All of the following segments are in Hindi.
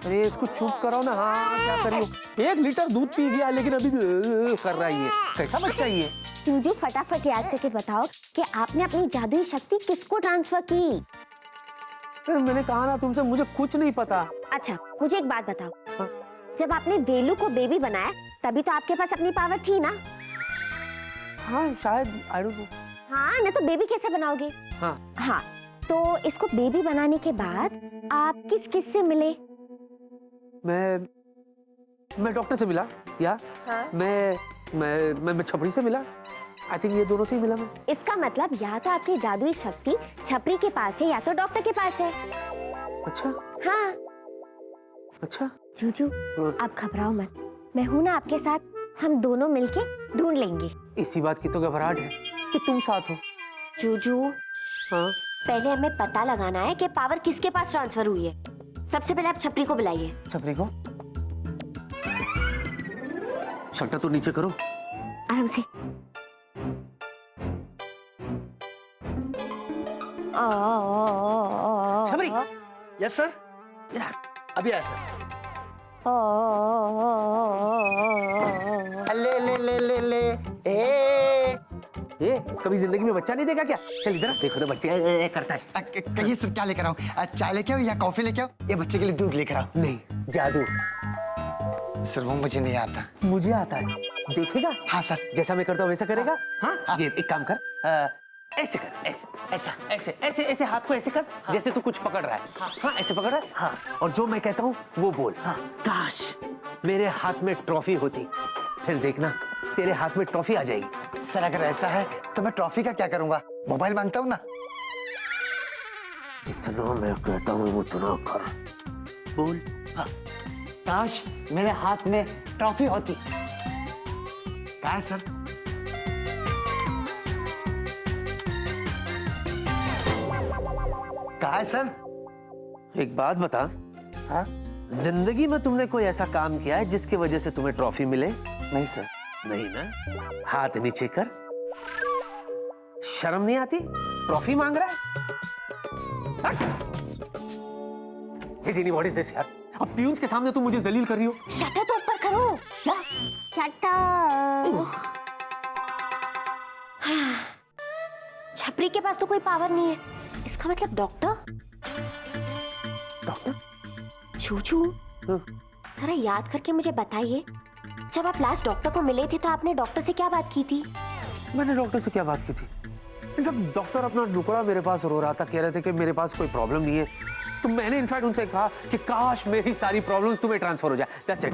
अरे इसको चुप कराओ ना। हाँ क्या कर रही हो? 1 लीटर दूध पी गया लेकिन अभी कर रहा है। ये कैसा बच्चा ये? चूजू फटाफट याद करके बताओ कि आपने अपनी जादुई शक्ति किसको ट्रांसफर की? मैंने कहा ना तुमसे, मुझे कुछ नहीं पता। अच्छा मुझे एक बात बताओ। हाँ? जब आपने वेलू को बेबी बनाया तभी तो आपके पास अपनी पावर थी ना? हाँ शायद, आई डोंट नो। हाँ ना, तो बेबी कैसे बनाओगे? हाँ हाँ, तो इसको बेबी बनाने के बाद आप किस किस से मिले? मैं डॉक्टर से मिला या हाँ? मैं छपरी से मिला। आई थिंक ये दोनों से ही मिला मैं। इसका मतलब या तो आपकी जादुई शक्ति छपरी के पास है या तो डॉक्टर के पास है। अच्छा हाँ अच्छा। जूजू आप घबराओ मत, मैं हूँ ना आपके साथ, हम दोनों मिलके ढूंढ लेंगे। इसी बात की तो घबराहट है कि तुम साथ हो। जूजू हाँ पहले हमें पता लगाना है कि पावर किसके पास ट्रांसफर हुई है। सबसे पहले आप छपरी को बुलाइए। छपरी को? शक्टा तो नीचे करो आराम से। छपरी। यस सर, अभी आया सर। ले ले ले ले ले ये कभी जिंदगी में बच्चा नहीं देखा क्या? चल इधर देखो तो बच्चे करता है। कहिए सर, क्या लेकर आऊं? चाय लेके आओ या कॉफी लेके आओ या बच्चे के लिए दूध लेकर आओ? नहीं, जादू। सर वो मुझे नहीं आता। मुझे आता है, देखेगा? हाँ सर। जैसा मैं करता हूँ वैसा करेगा? हाँ, हाँ। ये एक काम कर, ऐसे कर, ऐसे ऐसा ऐसे ऐसे ऐसे हाथ को ऐसे कर, जैसे तू कुछ पकड़ रहा है। हाँ ऐसे पकड़ रहा है। हाँ, और जो मैं कहता हूँ वो बोल। हाँ। काश मेरे हाथ में ट्रॉफी होती, फिर देखना तेरे हाथ में ट्रॉफी आ जाएगी। सर अगर ऐसा है तो मैं ट्रॉफी का क्या करूंगा? मोबाइल मांगता हूँ ना। जितना मैं कहता हूँ उतना कर। बोल। हाँ। काश मेरे हाथ में ट्रॉफी होती। क्या है सर? क्या है सर? एक बात बता, हाँ? जिंदगी में तुमने कोई ऐसा काम किया है जिसकी वजह से तुम्हें ट्रॉफी मिले? नहीं सर। नहीं ना? हाथ नीचे कर। शर्म नहीं आती? ट्रॉफी मांग रहा है? हे जीनी, व्हाट इज दिस यार? अब प्यून्स के सामने तुम मुझे जलील कर रही हो। शटर तो ऊपर करो। क्या? शटर। छपरी के पास तो कोई पावर नहीं है, इसका मतलब डॉक्टर? डॉक्टर? चूचू जरा याद करके मुझे बताइए, जब आप लास्ट डॉक्टर को मिले थे तो आपने डॉक्टर से क्या बात की थी? मैंने डॉक्टर से क्या बात की थी? जब डॉक्टर अपना टुकड़ा मेरे पास रो रहा था, कह रहे थे कि मेरे पास कोई प्रॉब्लम नहीं है, तो मैंने इनफैक्ट उनसे कहा कि काश मेरी सारी प्रॉब्लम्स तुम्हें ट्रांसफर हो जाए। That's it.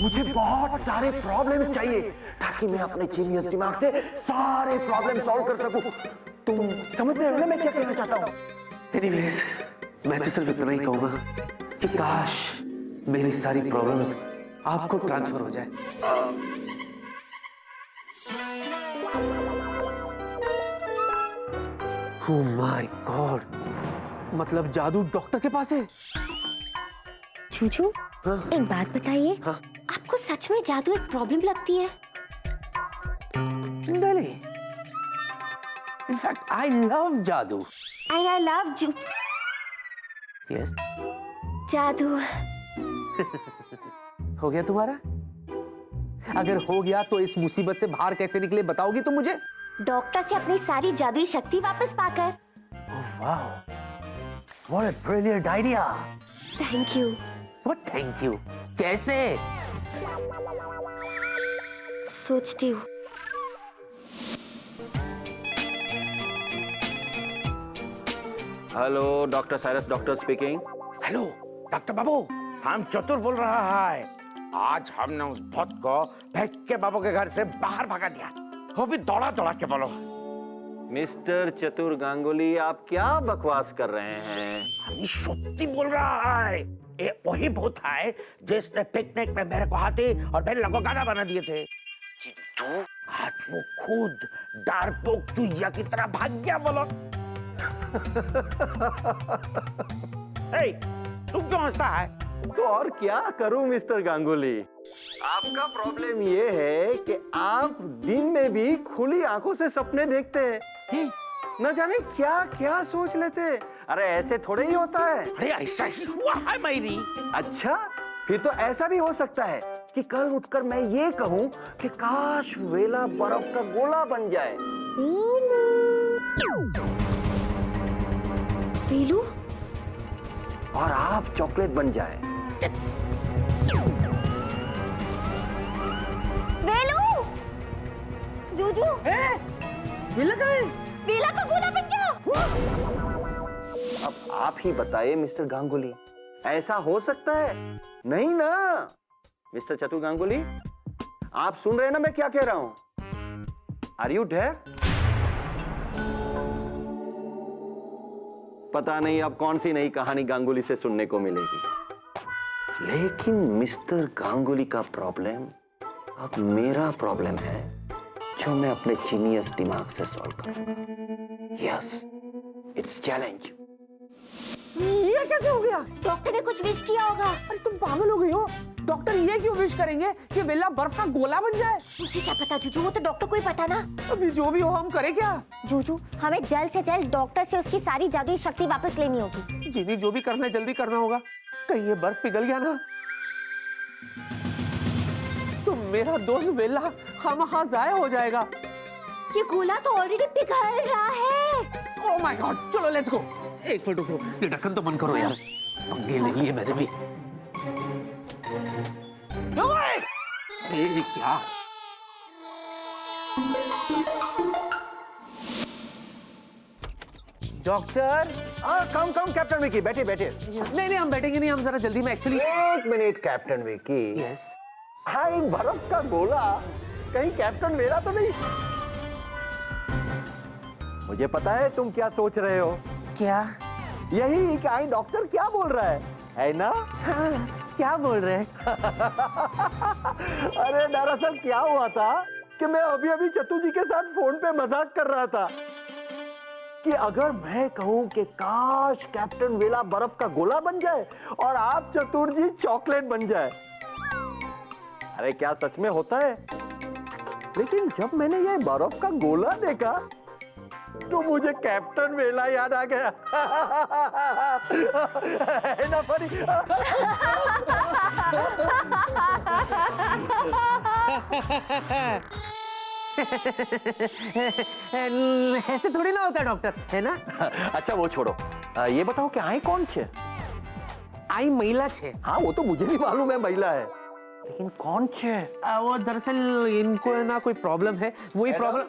मुझे बहुत सारे प्रॉब्लम्स चाहिए ताकि मैं अपने जीनियस दिमाग से सारे प्रॉब्लम सॉल्व कर सकूं। तुम समझ रहे हो मैं क्या कहना चाहता हूं? एनीवेज, मैं तो सिर्फ इतना ही कहूंगा कि काश मेरी सारी प्रॉब्लम्स आपको ट्रांसफर हो जाए। ओह माय गॉड, मतलब जादू डॉक्टर के पास है? चूचू हाँ? एक बात बताइए, हाँ? आपको सच में जादू एक प्रॉब्लम लगती है? नहीं, इनफैक्ट आई लव जादू। I love yes. जादू। हो गया तुम्हारा? अगर हो गया तो इस मुसीबत से बाहर कैसे निकले बताओगी तुम मुझे? डॉक्टर से अपनी सारी जादुई शक्ति वापस पाकर। Wow, what a brilliant idea. Thank you. What thank you? कैसे? सोचती हूँ। Hello, doctor Cyrus doctor speaking. Hello doctor बाबू, हम चतुर बोल रहा है। आज हमने उस भूत को फेंक के बाबू के घर से बाहर भगा दिया, वो भी दौड़ा दौड़ा के। बोलो मिस्टर चतुर गांगुली, आप क्या बकवास कर रहे हैं? हम सच्ची बोल रहा है। ये वही भूत है जिसने पिकनिक में मेरे को हाथी और मेरे को गाना बना दिए थे। किंतु आज वो खुद डरपोक चुहिया की तरह भाग गया। बोलो हे, तू क्यों हंसता है? तो और क्या करूं मिस्टर गांगुली? आपका प्रॉब्लम ये है कि आप दिन में भी खुली आंखों से सपने देखते हैं। न जाने क्या क्या सोच लेते। अरे ऐसे थोड़े ही होता है। अरे ऐसा ही हुआ है मेरी। अच्छा, फिर तो ऐसा भी हो सकता है कि कल उठकर मैं ये कहूं कि काश वेला बर्फ का गोला बन जाए। वेलू, और आप चॉकलेट बन जाए। वेलू, जूजू, वेला कहाँ है? वेला का गोला बन गया। अब आप ही बताइए मिस्टर गांगुली, ऐसा हो सकता है? नहीं ना। मिस्टर चतुर गांगुली, आप सुन रहे हैं ना मैं क्या कह रहा हूं? Are you deaf? पता नहीं अब कौन सी नई कहानी गांगुली से सुनने को मिलेगी, लेकिन मिस्टर गांगुली का प्रॉब्लम अब मेरा प्रॉब्लम है, जो मैं अपने जीनियस दिमाग से सॉल्व करूं। Yes, it's challenge. ये कैसे हो गया? डॉक्टर ने कुछ विश किया होगा। अरे तुम पागल हो गई हो? डॉक्टर ये क्यों विश करेंगे कि वेला बर्फ का गोला बन जाए? मुझे क्या पता जूजू, वो तो डॉक्टर को ही पता ना। अभी जो भी हो हम करें क्या? जूजू, हमें जल्द से जल्द डॉक्टर से उसकी सारी जादुई शक्ति वापस लेनी होगी। जिन्हें जो भी करना है जल्दी करना होगा। कहीं ये बर्फ पिघल गया ना तो मेरा दोस्त वेला खामखा जाया हो जाएगा। ये गोला तो ऑलरेडी पिघल रहा है। ओह माय गॉड, चलो लेट्स गो। एक मिनट रुको, ये ढक्कन तो बंद करो यार, पंगे ले लिए मैंने भी। ये क्या? डॉक्टर, कम कम कैप्टन विकी, बैठे बैठे। नहीं हम बैठेंगे नहीं, हम जरा जल्दी में एक्चुअली। एक मिनट कैप्टन विकी। यस। हाय, बर्फ का गोला कहीं कैप्टन वेला तो नहीं? मुझे पता है तुम क्या सोच रहे हो। क्या? यही कि आई डॉक्टर क्या बोल रहा है ना? हाँ, क्या बोल रहे हैं? अरे दरअसल क्या हुआ था कि मैं अभी अभी चतु जी के साथ फोन पे मजाक कर रहा था कि अगर मैं कहूं कि काश कैप्टन वेला बर्फ का गोला बन जाए और आप चतुर जी चॉकलेट बन जाए। अरे क्या सच में होता है? लेकिन जब मैंने ये बर्फ का गोला देखा तो मुझे कैप्टन वेला याद आ गया। है ना फनी? ऐसे थोड़ी ना होता है डॉक्टर, है ना? अच्छा वो छोड़ो, ये बताओ कि आई कौन छे? आई महिला छे। हाँ वो तो मुझे भी मालूम है महिला है, लेकिन कौन छे? वो दरअसल इनको है ना कोई प्रॉब्लम है, वही प्रॉब्लम।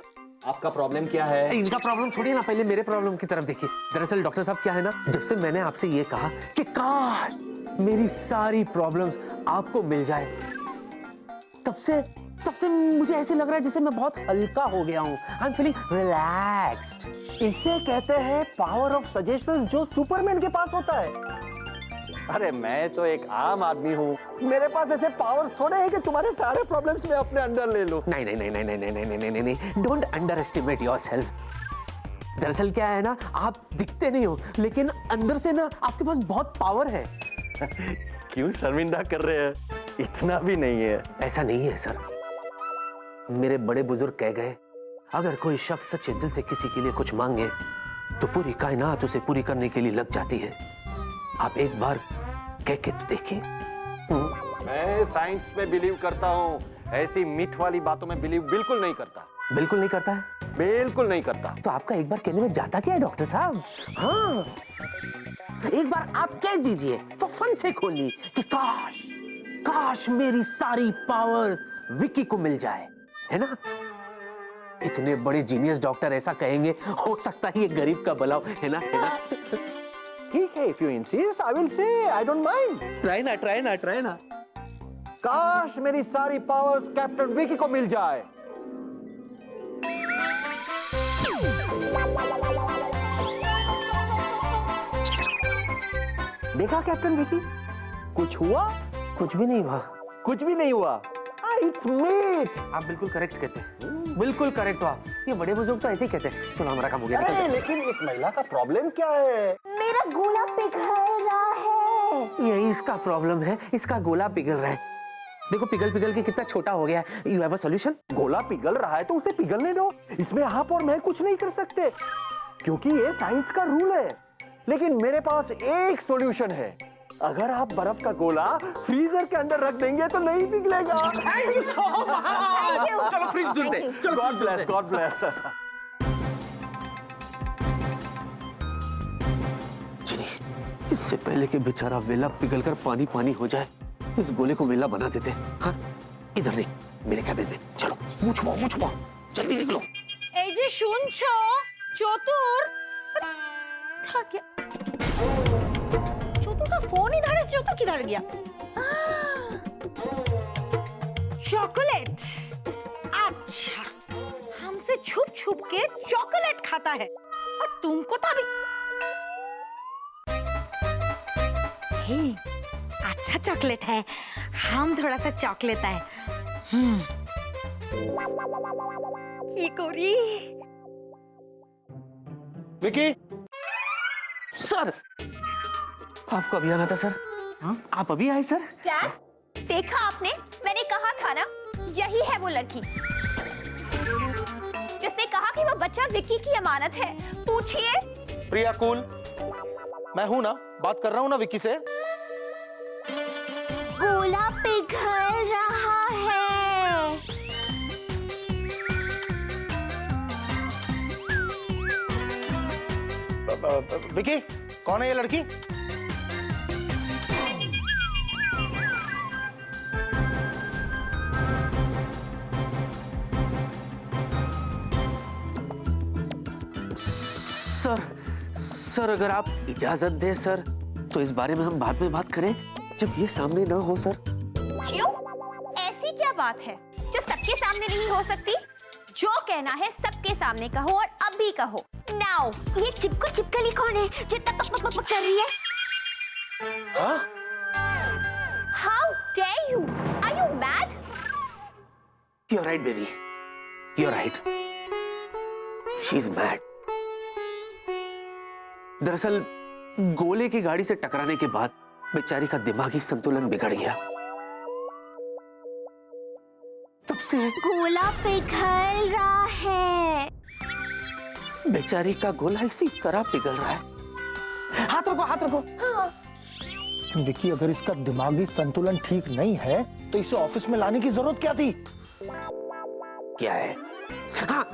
आपका प्रॉब्लम क्या है? इनका प्रॉब्लम छोड़िए ना, पहले मेरे प्रॉब्लम की तरफ देखिए। दरअसल डॉक्टर साहब क्या है ना, जब से मैंने आपसे ये कहा कि काश मेरी सारी प्रॉब्लम्स आपको मिल जाए, तब से मुझे ऐसे लग रहा है जैसे मैं बहुत हल्का हो गया हूँ। I am feeling relaxed. इसे कहते हैं पावर ऑफ सजेशन, जो सुपरमैन के पास होता है। अरे मैं तो एक आम आदमी हूँ, मेरे पास ऐसे पावर थोड़े हैं कि तुम्हारे सारे प्रॉब्लम्स मैं अपने अंदर ले लूं। नहीं नहीं नहीं नहीं नहीं नहीं नहीं नहीं नहीं, डोंट अंडर एस्टिमेट योरसेल्फ। दरअसल क्या है ना, आप दिखते नहीं हो लेकिन अंदर से ना आपके पास बहुत पावर है। क्यों शर्मिंदा कर रहे हैं? इतना भी नहीं है। ऐसा नहीं है सर, मेरे बड़े बुजुर्ग कह गए, अगर कोई शख्स सच्चे दिल से किसी के लिए कुछ मांगे तो पूरी कायनात उसे पूरी करने के लिए लग जाती है। आप एक बार कह के तो देखिए। मैं साइंस में बिलीव करता हूँ, ऐसी मीठ वाली बातों में बिलीव बिल्कुल नहीं करता। बिल्कुल नहीं करता है? बिल्कुल नहीं करता। तो आपका एक बार कहने में जाता क्या है डॉक्टर साहब? हाँ, एक बार आप कह दीजिए तो फन से खोलिए कि काश काश मेरी सारी पावर विकी को मिल जाए, है ना? इतने बड़े जीनियस डॉक्टर ऐसा कहेंगे, हो सकता है ये गरीब का भला हो, है ना? है ना? ठीक है, if you insist, I will say, I don't mind. Try ना। काश मेरी सारी पावर्स कैप्टन विकी को मिल जाए। देखा कैप्टन विकी, कुछ हुआ? कुछ भी नहीं हुआ। कुछ भी नहीं हुआ। It's meat. आप बिल्कुल करेक्ट कहते हैं, बिल्कुल करेक्ट हो आप। ये बड़े बुजुर्ग तो ऐसे ही कहते हैं। चलो हमारा काम हो गया। अरे लेकिन इस महिला का प्रॉब्लम क्या है? मेरा गोला पिघल रहा है। यही इसका प्रॉब्लम है, इसका गोला पिघल रहा है। देखो पिघल के कितना छोटा हो गया है। You have a solution? गोला पिघल रहा है तो उसे पिघलने दो, इसमें आप और मैं कुछ नहीं कर सकते। क्योंकि ये साइंस का रूल है। लेकिन मेरे पास एक सॉल्यूशन है। अगर आप बर्फ का गोला फ्रीजर के अंदर रख देंगे तो नहीं पिघलेगा। Thank you so much. चलो फ्रिज ढूंढते हैं। चलो गॉड ब्लेस, गॉड ब्लेस। चलिए, इससे पहले कि बेचारा वेला पिघलकर पानी पानी हो जाए, इस गोले को वेला बना देते हैं। हाँ, इधर नहीं, मेरे कैबिन में। चलो, मुँह छुपाओ, जल्दी निकलो। এই যে শুনছো চতুর थक गया चतुर का फोन ही धारे चतुर किधर गया चॉकलेट अच्छा हमसे छुप छुप के चॉकलेट खाता है और तुमको तो अभी हे अच्छा चॉकलेट है हम थोड़ा सा चॉकलेट है की करी विकी, सर, आपको अभी आना था सर। हाँ, आप अभी आए सर। डैड, देखा आपने, मैंने कहा था ना, यही है वो लड़की जिसने कहा कि वो बच्चा विक्की की अमानत है। पूछिए। प्रिया कूल, मैं हूं ना, बात कर रहा हूं ना विकी से। गोला पिघल रहा है। विकी, कौन है ये लड़की? सर अगर आप इजाजत दें सर, तो इस बारे में हम बाद में बात करें, जब ये सामने ना हो सर। क्यों? ऐसी क्या बात है जो सबके सामने नहीं हो सकती? जो कहना है सबके सामने कहो और अभी कहो। नाउ। ये चिपको चिपकली कौन है जो तक पक पक पक कर रही है? हाँ? How dare you? Are you mad? You're right, baby. You're right. She's mad. दरअसल गोले की गाड़ी से टकराने के बाद बेचारी का दिमागी संतुलन बिगड़ गया। तब से गोला पिघल रहा है। बेचारी का गोला इसी तरह पिघल रहा है। हाथ रखो, हाथ रखो। हाँ। विकी, अगर इसका दिमागी संतुलन ठीक नहीं है तो इसे ऑफिस में लाने की जरूरत क्या थी? क्या है? हाँ,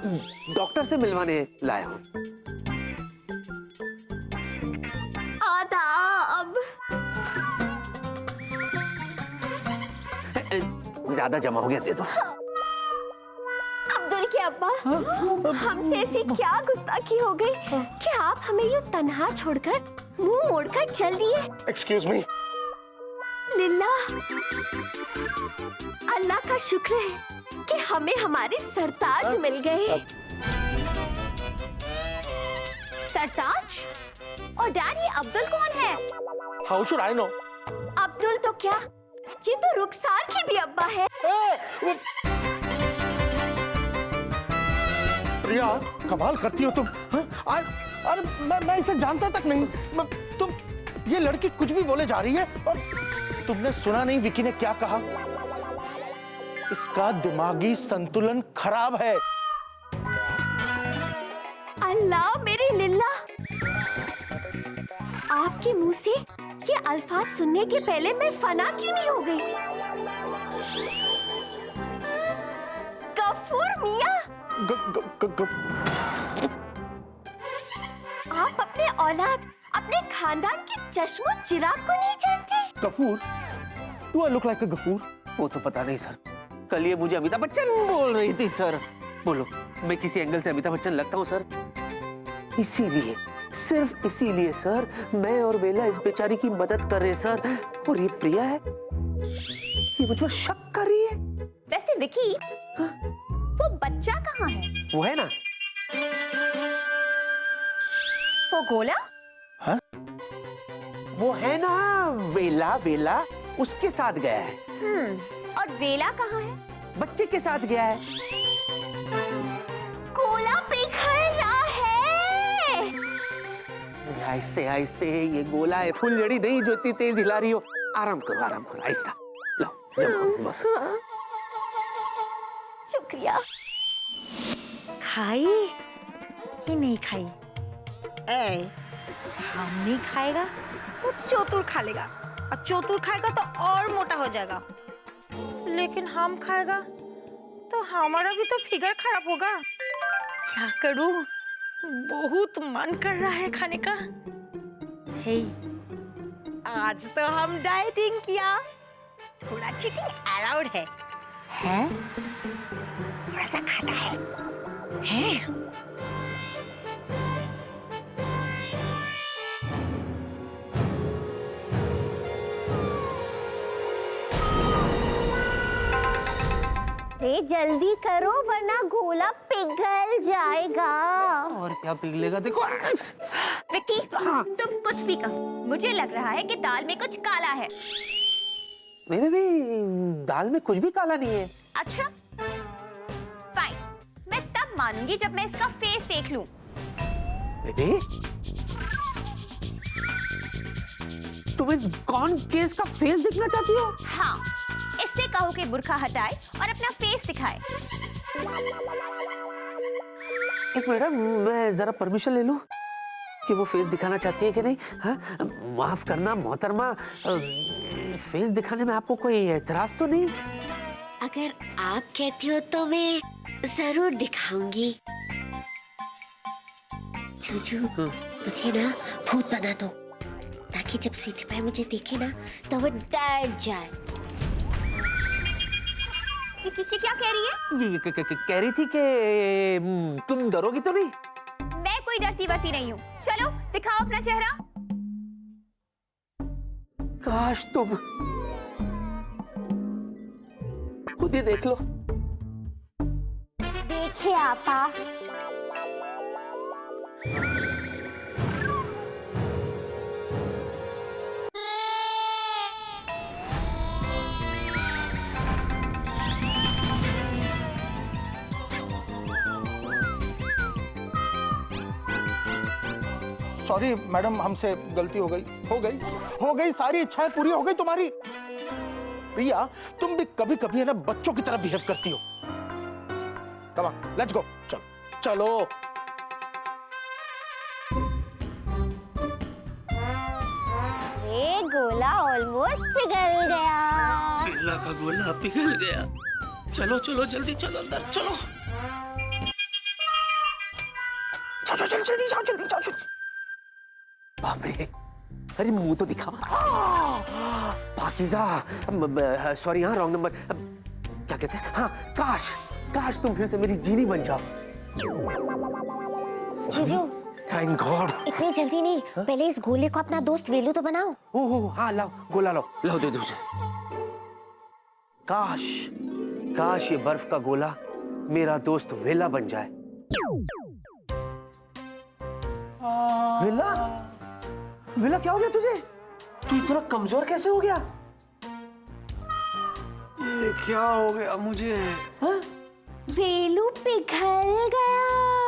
डॉक्टर से मिलवाने लाया हूं। आदाब। ज्यादा जमा हो गया, दे दो। अब्दुल के अब्बा, हमसे ऐसी क्या गुस्ताखी हो गई कि आप हमें यूं तन्हा छोड़कर मुंह मोड़कर चल दिए? Excuse me. लिल्ला, अल्लाह का शुक्र है कि हमें हमारे सरताज मिल गए। सरताज? और डैड, ये अब्दुल कौन है? How should I know? Abdul तो क्या, ये तो रुखसार की भी अब्बा है। प्रिया, कमाल करती हो तुम। हाँ? अरे मैं इसे जानता तक नहीं। तुम, ये लड़की कुछ भी बोले जा रही है। और तुमने सुना नहीं विकी ने क्या कहा? इसका दिमागी संतुलन खराब है। अल्लाह मेरी लिल्ला, आपके मुंह से ये अल्फाज सुनने के पहले मैं फना क्यों नहीं हो गई? गफूर मियां, आप अपने औलाद, अपने खानदान के चश्मो चिराग को नहीं जानते? Ghafoor? Do I look like a Ghafoor? वो तो पता नहीं सर, कल ये मुझे अमिताभ बच्चन बोल रही थी सर। बोलो, मैं किसी एंगल से अमिताभ बच्चन लगता हूँ सर? इसीलिए, सिर्फ इसीलिए सर, मैं और बेला इस बेचारी की मदद कर रहे हैं सर। और ये प्रिया है, ये मुझ पर शक कर रही है। वैसे विकी, वो बच्चा कहाँ है? वो है ना, वो गोला हाँ? वो है ना, वेला उसके साथ गया है। और वेला कहाँ है? बच्चे के साथ गया है। गोला पिघल रहा है। आहिस्ते आहिस्ते, ये गोला है, फुलझड़ी नहीं जो इतनी तेज हिला रही हो। आराम करो, आहिस्ता। लो, जमाओ बस। शुक्रिया। खाई कि नहीं खाई? ए, हम नहीं खाएगा तो चोतुर खा लेगा, और चोतुर खाएगा तो और मोटा हो जाएगा। लेकिन हम खाएगा तो हमारा भी तो फिगर खराब होगा। क्या करूं? बहुत मन कर रहा है खाने का। हे, आज तो हम डाइटिंग किया, थोड़ा चीटिंग अलाउड है। हैं? थोड़ा सा खाता है। हैं? अरे जल्दी करो वरना गोला पिघल जाएगा। और क्या पिघलेगा देखो। विक्की, तुम कुछ भी कहो, मुझे लग रहा है कि दाल में कुछ काला है। नहीं, दाल में कुछ भी काला नहीं है। अच्छा, फाइन, मैं तब मानूंगी जब मैं इसका फेस देख लूं। बेबी, तुम इस गॉन केस का फेस देखना चाहती हो? हाँ, इससे कहो कि बुर्का हटाए और अपना फेस दिखाए। एक मिनट, मैं जरा परमिशन ले लूं कि वो फेस दिखाना चाहती है कि नहीं। हाँ, माफ करना मोहतरमा, फेस दिखाने में आपको कोई एतराज तो नहीं? अगर आप कहती हो तो मैं जरूर दिखाऊंगी। जूजू, मुझे ना भूत बना दो, ताकि जब स्वीटी पाई मुझे देखे ना तो वो डर जाए। क्या कह रही है? कह रही थी कि तुम डरोगी तो नहीं? मैं कोई डरती वरती नहीं हूँ। चलो दिखाओ अपना चेहरा। काश तुम खुद ही देख लो। देखिए आपा, सॉरी मैडम, हमसे गलती हो गई, सारी इच्छाएं पूरी हो गई तुम्हारी। प्रिया, तुम भी कभी कभी है ना बच्चों की तरह बिहेव करती हो। कम ऑन, लेट्स गो, चलो चलो। ये गोला ऑलमोस्ट पिघल गया। पिल्ला का गोला पिघल गया। चलो चलो जल्दी चलो अंदर चलो। चलो चलो जल्दी जाओ, जल्दी जाओ, जल्दी। बाप रे, अरे मुंह तो दिखा। पाकीज़ा, सॉरी, हाँ रॉन्ग नंबर। क्या कहते हैं? हाँ, काश काश तुम फिर से मेरी जीनी बन जाओ। जीजू, थैंक गॉड। इतनी जल्दी नहीं, पहले इस गोले को अपना दोस्त वेलू तो बनाओ। ओहो, हाँ लाओ, गोला लाओ, लाओ दे दो मुझे। काश काश ये बर्फ का गोला मेरा दोस्त वेला बन जाए। वेला, वेला क्या हो गया तुझे? तू इतना कमजोर कैसे हो गया? ये क्या हो गया मुझे? हाँ? वेलू पिघल गया।